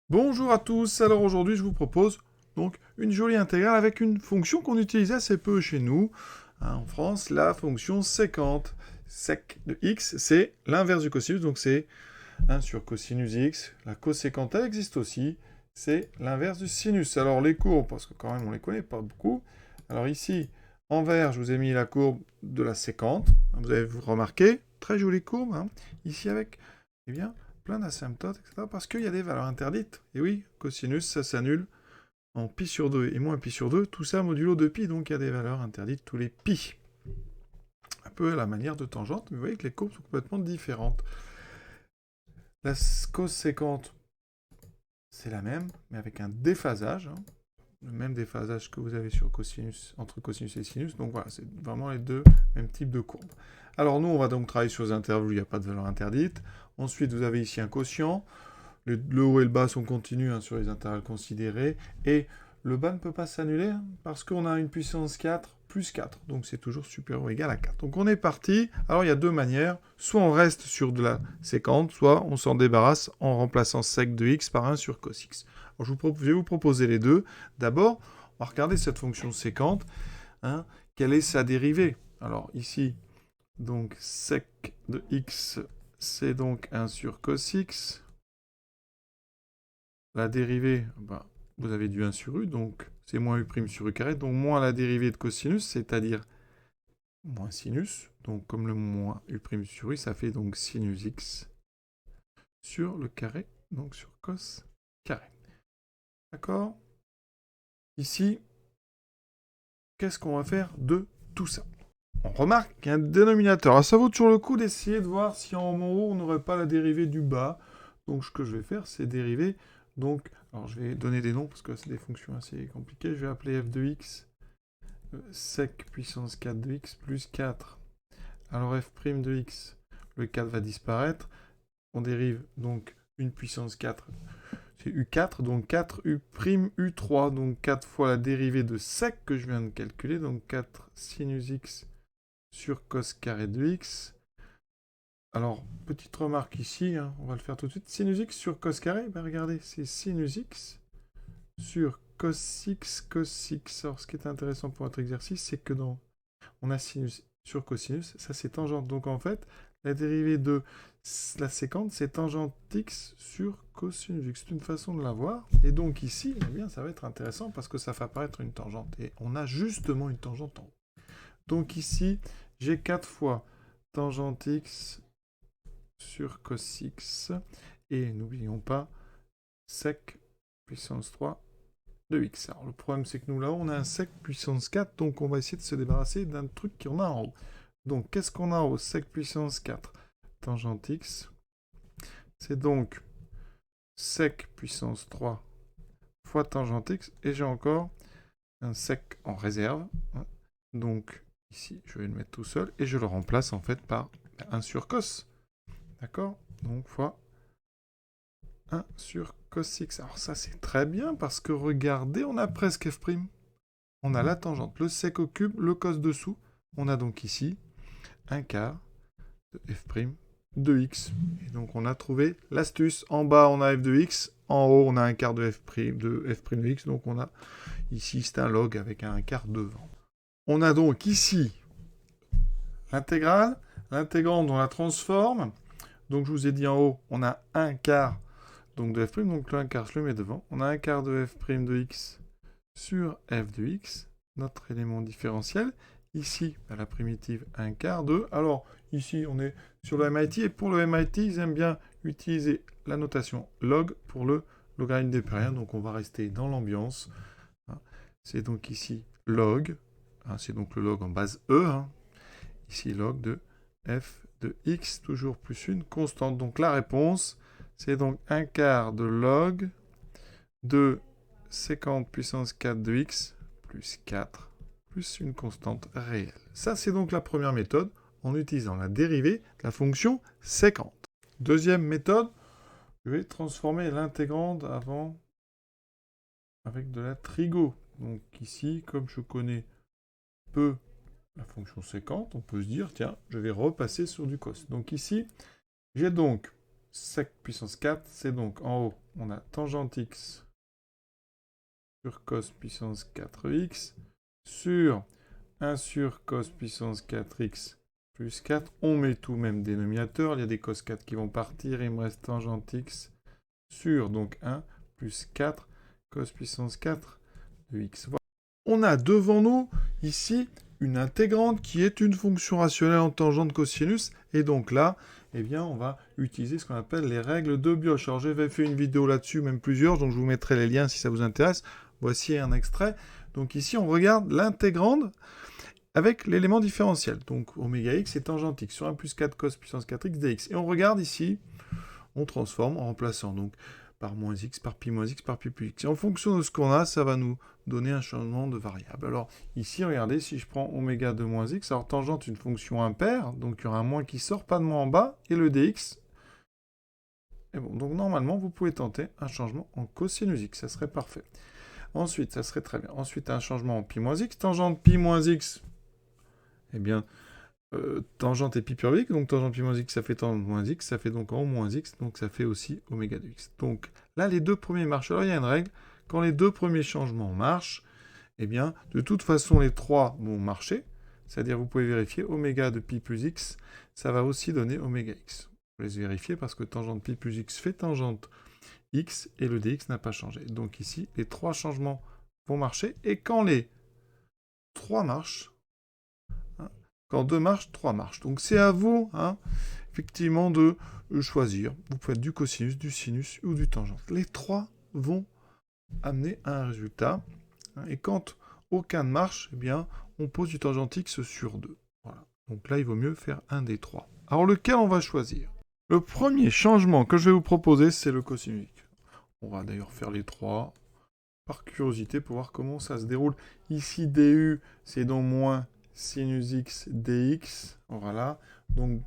Bonjour à tous, alors aujourd'hui je vous propose donc une jolie intégrale avec une fonction qu'on utilise assez peu chez nous, en France, la fonction sécante. Sec de x, c'est l'inverse du cosinus, donc c'est 1 sur cosinus x. La cosécante, elle existe aussi, c'est l'inverse du sinus. Alors les courbes, parce que quand même on les connaît pas beaucoup. Alors ici, en vert, je vous ai mis la courbe de la sécante. Vous avez remarqué, très jolie courbe, hein. Ici avec, eh bien, plein d'asymptotes, etc. Parce qu'il y a des valeurs interdites. Et oui, cosinus, ça s'annule en pi sur 2 et moins pi sur 2. Tout ça modulo de pi, donc il y a des valeurs interdites tous les pi. Un peu à la manière de tangente, mais vous voyez que les courbes sont complètement différentes. La cosécante, c'est la même, mais avec un déphasage, hein. Le même déphasage que vous avez sur cosinus, entre cosinus et sinus. Donc voilà, c'est vraiment les deux mêmes types de courbes. Alors nous, on va donc travailler sur les intervalles où il n'y a pas de valeur interdite. Ensuite, vous avez ici un quotient. Le haut et le bas sont continus, hein, sur les intervalles considérés. Et le bas ne peut pas s'annuler, hein, parce qu'on a une puissance 4 plus 4. Donc c'est toujours supérieur ou égal à 4. Donc on est parti. Alors il y a deux manières. Soit on reste sur de la séquente, soit on s'en débarrasse en remplaçant sec de x par 1 sur cos x. Alors, je vais vous proposer les deux. D'abord, on va regarder cette fonction séquente. Hein, quelle est sa dérivée? Alors ici, donc sec de x, c'est donc 1 sur cos x. La dérivée, bah, vous avez du 1 sur u, donc c'est moins u' sur u carré, donc moins la dérivée de cosinus, c'est-à-dire moins sinus. Donc comme le moins u' sur u, ça fait donc sinus x sur le carré, donc sur cos carré. D'accord? Ici, qu'est-ce qu'on va faire de tout ça? On remarque qu'il y a un dénominateur. Alors ça vaut toujours le coup d'essayer de voir si en haut on n'aurait pas la dérivée du bas. Donc ce que je vais faire, c'est dériver. Donc, alors je vais donner des noms parce que c'est des fonctions assez compliquées. Je vais appeler f de x sec puissance 4 de x plus 4. Alors f' de x, le 4 va disparaître. On dérive donc une puissance 4. C'est u4, donc 4 u', donc 4 fois la dérivée de sec que je viens de calculer, donc 4 sinus x sur cos carré de x. Alors, petite remarque ici, hein, on va le faire tout de suite. Sinus x sur cos carré, ben regardez, c'est sinus x sur cos x, cos x. Alors, ce qui est intéressant pour notre exercice, c'est que on a sinus sur cosinus, ça c'est tangente. Donc en fait, la dérivée de la séquente, c'est tangente x sur cosinus x. C'est une façon de la voir. Et donc ici, eh bien, ça va être intéressant parce que ça fait apparaître une tangente. Et on a justement une tangente en haut. Donc ici, j'ai 4 fois tangente x sur cos x. Et n'oublions pas, sec puissance 3 de x. Alors le problème, c'est que nous, là, on a un sec puissance 4, donc on va essayer de se débarrasser d'un truc qu'on a en haut. Donc, qu'est-ce qu'on a en haut? Sec puissance 4 tangente x. C'est donc sec puissance 3 fois tangente x. Et j'ai encore un sec en réserve. Donc, ici, je vais le mettre tout seul. Et je le remplace, en fait, par 1 sur cos. D'accord? Donc, fois 1 sur cos x. Alors ça, c'est très bien, parce que regardez, on a presque f'. On a la tangente, le sec au cube, le cos dessous. On a donc ici un quart de f' de x. Et donc on a trouvé l'astuce. En bas, on a f de x. En haut, on a un quart de f' de x. Donc on a ici, c'est un log avec un quart devant. On a donc ici l'intégrale. L'intégrante, on la transforme. Donc je vous ai dit en haut, on a un quart donc de f'. Donc le 1 quart, je le mets devant. On a un quart de f' de x sur f de x, notre élément différentiel. Ici, à la primitive, un quart de... Alors, ici, on est sur le MIT, et pour le MIT, ils aiment bien utiliser la notation log pour le logarithme d'Épérien, donc on va rester dans l'ambiance. C'est donc ici log, c'est donc le log en base E, ici log de f de x, toujours plus une constante. Donc la réponse, c'est donc un quart de log de séquente puissance 4 de x plus 4 plus une constante réelle. Ça, c'est donc la première méthode en utilisant la dérivée de la fonction séquente. Deuxième méthode, je vais transformer l'intégrande avant avec de la trigo. Donc ici, comme je connais peu la fonction séquente, on peut se dire, tiens, je vais repasser sur du cos. Donc ici, j'ai donc sec puissance 4, c'est donc en haut, on a tangente x sur cos puissance 4x sur 1 sur cos puissance 4x plus 4. On met tout même dénominateur. Il y a des cos 4 qui vont partir. Il me reste tangente x sur donc 1 plus 4 cos puissance 4 de x. Voilà. On a devant nous ici une intégrante qui est une fonction rationnelle en tangente cosinus. Et donc là, eh bien, on va utiliser ce qu'on appelle les règles de Bioch. Alors, j'avais fait une vidéo là-dessus, même plusieurs, donc je vous mettrai les liens si ça vous intéresse. Voici un extrait. Donc ici, on regarde l'intégrande avec l'élément différentiel. Donc oméga x est tangente x sur 1 plus 4 cos puissance 4x dx. Et on regarde ici, on transforme en remplaçant donc par moins x, par pi moins x, par pi plus x. Et en fonction de ce qu'on a, ça va nous donner un changement de variable. Alors ici, regardez, si je prends oméga de moins x, alors tangente une fonction impaire, donc il y aura un moins qui sort, pas de moins en bas, et le dx. Et bon, donc normalement, vous pouvez tenter un changement en cosinus x, ça serait parfait. Ensuite, ça serait très bien. Ensuite, un changement en pi moins x. Tangente pi moins x, eh bien, tangente est pi périodique, donc tangente pi moins x, ça fait tangente moins x, ça fait donc en haut moins x, donc ça fait aussi oméga de x. Donc là, les deux premiers marchent. Alors il y a une règle, quand les deux premiers changements marchent, eh bien, de toute façon, les trois vont marcher, c'est-à-dire vous pouvez vérifier oméga de pi plus x, ça va aussi donner oméga x. Vous les vérifier parce que tangente pi plus x fait tangente x et le dx n'a pas changé. Donc ici, les trois changements vont marcher, et quand les trois marchent, quand 2 marchent, 3 marchent. Donc c'est à vous, effectivement, de choisir. Vous pouvez être du cosinus, du sinus ou du tangente. Les trois vont amener à un résultat. Et quand aucun ne marche, eh bien, on pose du tangente x sur 2. Voilà. Donc là, il vaut mieux faire un des trois. Alors lequel on va choisir? Le premier changement que je vais vous proposer, c'est le cosinus x. On va d'ailleurs faire les trois par curiosité pour voir comment ça se déroule. Ici, du, c'est donc moins sinus x dx, voilà, donc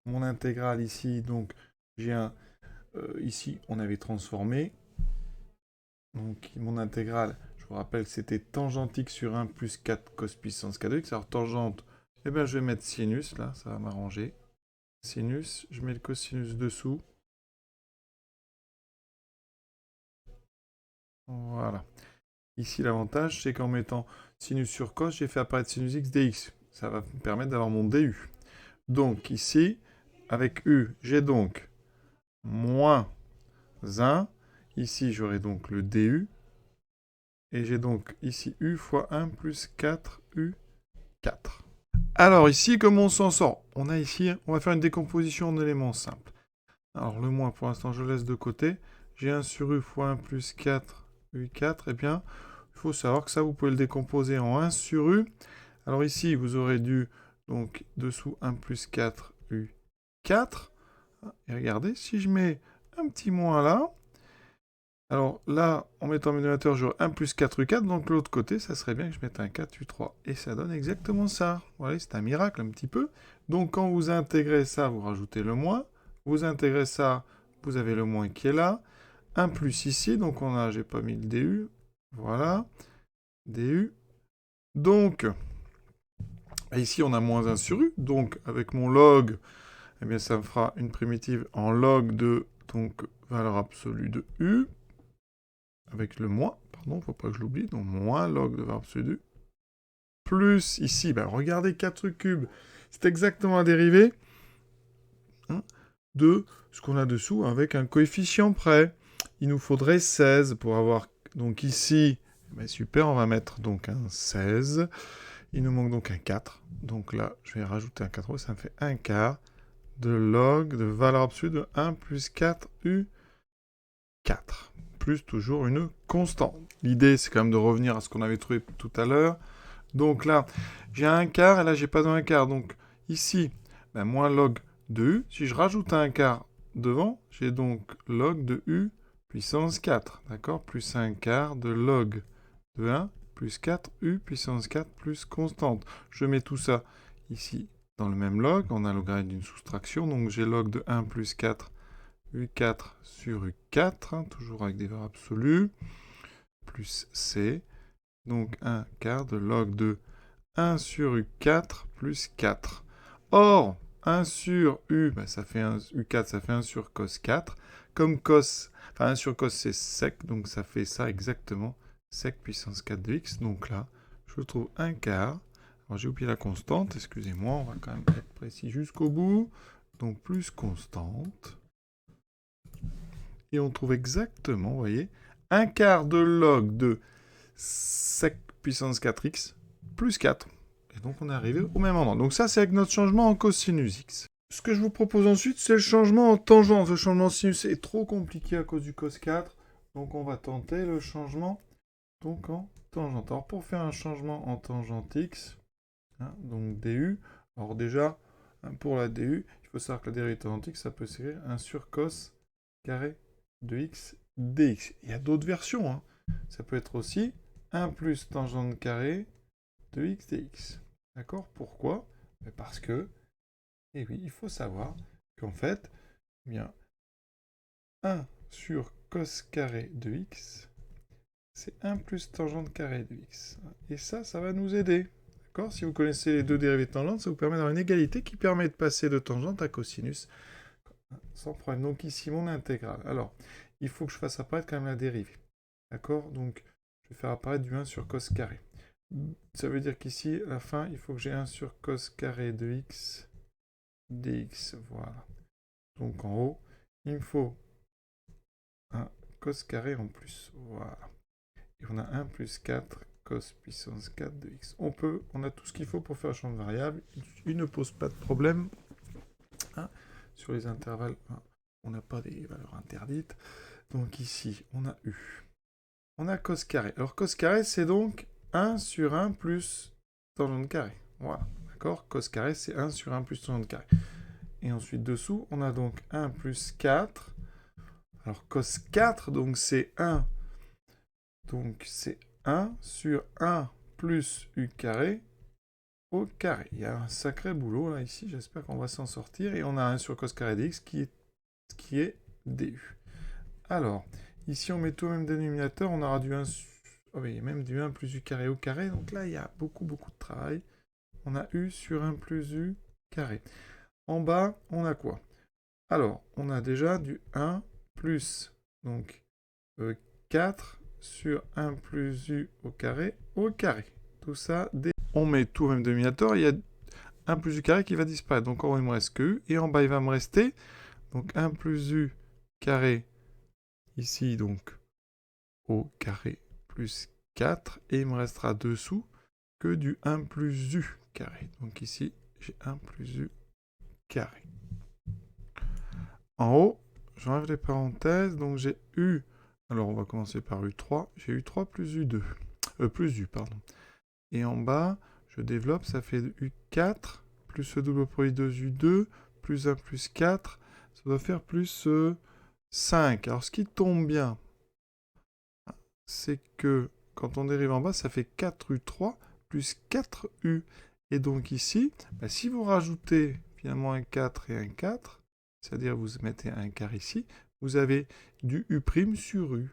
mon intégrale ici, donc j'ai un, ici on avait transformé, donc mon intégrale, je vous rappelle, c'était tangente x sur 1 plus 4 cos puissance 4x, alors tangente, eh bien je vais mettre sinus, là, ça va m'arranger, sinus, je mets le cosinus dessous, voilà. Ici, l'avantage, c'est qu'en mettant sinus sur cos, j'ai fait apparaître sinus x dx. Ça va me permettre d'avoir mon du. Donc, ici, avec u, j'ai donc moins 1. Ici, j'aurai donc le du. Et j'ai donc ici u fois 1 plus 4u 4. Alors ici, comment on s'en sort? On a ici, on va faire une décomposition en éléments simples. Alors le moins, pour l'instant, je laisse de côté. J'ai 1 sur u fois 1 plus 4 u4. Eh bien, il faut savoir que ça, vous pouvez le décomposer en 1 sur u. Alors ici, vous aurez du, donc, dessous 1 plus 4 u4. Et regardez, si je mets un petit moins là, alors là, en mettant mon dénominateur, j'aurai 1 plus 4 u4. Donc de l'autre côté, ça serait bien que je mette un 4 u3. Et ça donne exactement ça. Voilà, c'est un miracle un petit peu. Donc quand vous intégrez ça, vous rajoutez le moins. Vous intégrez ça, vous avez le moins qui est là. 1 plus ici, donc on a, j'ai pas mis le du. Voilà, du. Donc, ici on a moins 1 sur u. Donc avec mon log, eh bien ça me fera une primitive en log de, donc, valeur absolue de u. Avec le moins, pardon, faut pas que je l'oublie, donc moins log de valeur absolue de u. Plus ici, ben regardez 4 cubes, c'est exactement la dérivée de ce qu'on a dessous avec un coefficient près. Il nous faudrait 16 pour avoir, donc ici, ben super, on va mettre donc un 16. Il nous manque donc un 4. Donc là, je vais rajouter un 4, ça me fait un quart de log de valeur absolue de 1 plus 4 u 4. Plus toujours une constante. L'idée, c'est quand même de revenir à ce qu'on avait trouvé tout à l'heure. Donc là, j'ai un quart, et là, j'ai pas d'un quart. Donc ici, ben, moins log de u. Si je rajoute un quart devant, j'ai donc log de u puissance 4. D'accord? Plus un quart de log de 1 plus 4 u puissance 4 plus constante. Je mets tout ça ici dans le même log. On a le logarithme d'une soustraction. Donc j'ai log de 1 plus 4 u4 sur u4, toujours avec des valeurs absolues, plus c, donc un quart de log de 1 sur u4 plus 4. Or, 1 sur U, bah, ça fait U4, ça fait 1 sur cos 4. Comme cos, enfin 1 sur cos c'est sec, donc ça fait ça exactement, sec puissance 4 de x. Donc là, je trouve 1/4. Alors j'ai oublié la constante, excusez-moi, on va quand même être précis jusqu'au bout. Donc plus constante. Et on trouve exactement, vous voyez, 1/4 de log de sec puissance 4x plus 4. Et donc on est arrivé au même endroit. Donc ça, c'est avec notre changement en cosinus x. Ce que je vous propose ensuite, c'est le changement en tangente. Le changement en sinus est trop compliqué à cause du cos 4. Donc on va tenter le changement donc en tangente. Alors pour faire un changement en tangente x, donc du, alors déjà, pour la du, il faut savoir que la dérivée de tangente x, ça peut s'écrire 1 sur cos carré de x dx. Il y a d'autres versions. Ça peut être aussi 1 plus tangente carré de x dx. D'accord? Pourquoi? Parce que, eh oui, il faut savoir qu'en fait, eh bien, 1 sur cos carré de x, c'est 1 plus tangente carré de x. Et ça va nous aider. D'accord? Si vous connaissez les deux dérivées de tangente, ça vous permet d'avoir une égalité qui permet de passer de tangente à cosinus sans problème. Donc ici, mon intégrale. Alors, il faut que je fasse apparaître quand même la dérivée. D'accord? Donc, je vais faire apparaître du 1 sur cos carré. Ça veut dire qu'ici, à la fin, il faut que j'ai 1 sur cos carré de x dx. Voilà. Donc en haut, il me faut un cos carré en plus. Voilà. Et on a 1 plus 4 cos puissance 4 de x. On a tout ce qu'il faut pour faire un champ de variable. Il ne pose pas de problème. Sur les intervalles, on n'a pas des valeurs interdites. Donc ici, on a u. On a cos carré. Alors cos carré, c'est donc 1 sur 1 plus tangente carré. Voilà, d'accord? Cos carré, c'est 1 sur 1 plus tangente carré. Et ensuite, dessous, on a donc 1 plus 4. Alors cos 4, donc c'est 1. Donc c'est 1 sur 1 plus u carré au carré. Il y a un sacré boulot là ici, j'espère qu'on va s'en sortir. Et on a 1 sur cos carré dx qui est du. Alors, ici on met tout au même dénominateur, on aura du 1 sur... Oh oui, même du 1 plus u carré au carré, donc là il y a beaucoup de travail. On a u sur 1 plus u carré. En bas, on a quoi? Alors, on a déjà du 1 plus donc 4 sur 1 plus u au carré au carré. Tout ça, on met tout au même dénominateur, il y a 1 plus u carré qui va disparaître. Donc en haut, il me reste que u, et en bas, il va me rester donc 1 plus u carré ici, donc au carré plus 4, et il me restera dessous que du 1 plus u carré. Donc ici, j'ai 1 plus u carré. En haut, j'enlève les parenthèses, donc j'ai u, alors on va commencer par u3, j'ai u3 plus u2, plus u, pardon. Et en bas, je développe, ça fait u4, plus le double produit de u2, plus 1 plus 4, ça doit faire plus 5. Alors ce qui tombe bien, c'est que quand on dérive en bas, ça fait 4u3 plus 4u. Et donc ici, si vous rajoutez finalement un 4 et un 4, c'est-à-dire vous mettez un quart ici, vous avez du u' sur u.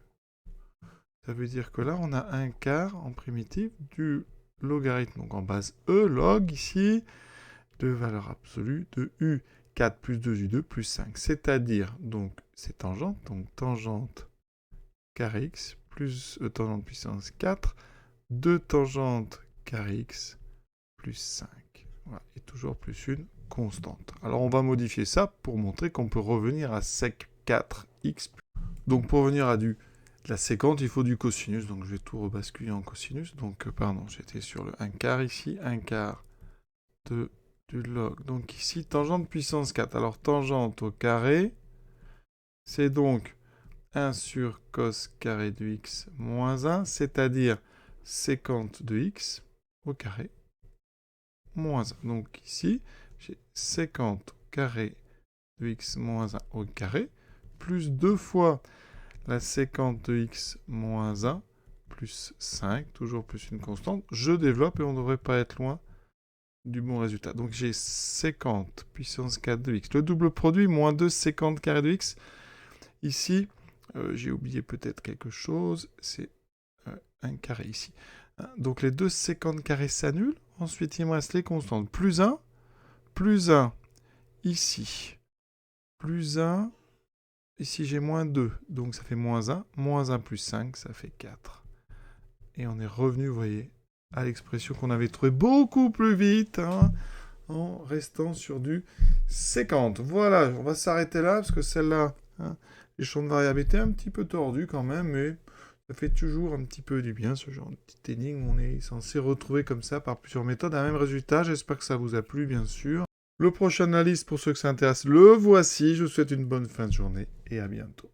Ça veut dire que là, on a un quart en primitive du logarithme, donc en base e, log ici, de valeur absolue de u4 plus 2u2 plus 5. C'est-à-dire, donc, c'est tangente, donc tangente carré x plus tangente puissance 4, 2 tangente carré x plus 5. Voilà, et toujours plus une constante. Alors on va modifier ça pour montrer qu'on peut revenir à sec 4x. Donc pour revenir à de la séquente, il faut du cosinus. Donc je vais tout rebasculer en cosinus. Donc pardon, j'étais sur le 1 quart ici, 1 quart de du log. Donc ici, tangente puissance 4. Alors tangente au carré, c'est donc 1 sur cos carré de x moins 1, c'est-à-dire séquente de x au carré moins 1. Donc ici, j'ai séquente carré de x moins 1 au carré, plus 2 fois la séquente de x moins 1, plus 5, toujours plus une constante. Je développe et on ne devrait pas être loin du bon résultat. Donc j'ai séquente puissance 4 de x. Le double produit, moins 2 séquente carré de x. Ici, j'ai oublié peut-être quelque chose, c'est un carré ici. Donc les deux séquentes carrées s'annulent. Ensuite, il me reste les constantes. Plus 1 ici. Plus 1. Ici, j'ai moins 2. Donc, ça fait moins 1. Moins 1 plus 5, ça fait 4. Et on est revenu, vous voyez, à l'expression qu'on avait trouvée beaucoup plus vite, hein, en restant sur du 50. Voilà, on va s'arrêter là, parce que celle-là, hein, les champs de variables étaient un petit peu tordus quand même, mais ça fait toujours un petit peu du bien, ce genre de petite énigme. On est censé retrouver comme ça, par plusieurs méthodes, un même résultat. J'espère que ça vous a plu, bien sûr. Le prochain analyse, pour ceux que ça intéresse, le voici. Je vous souhaite une bonne fin de journée et à bientôt.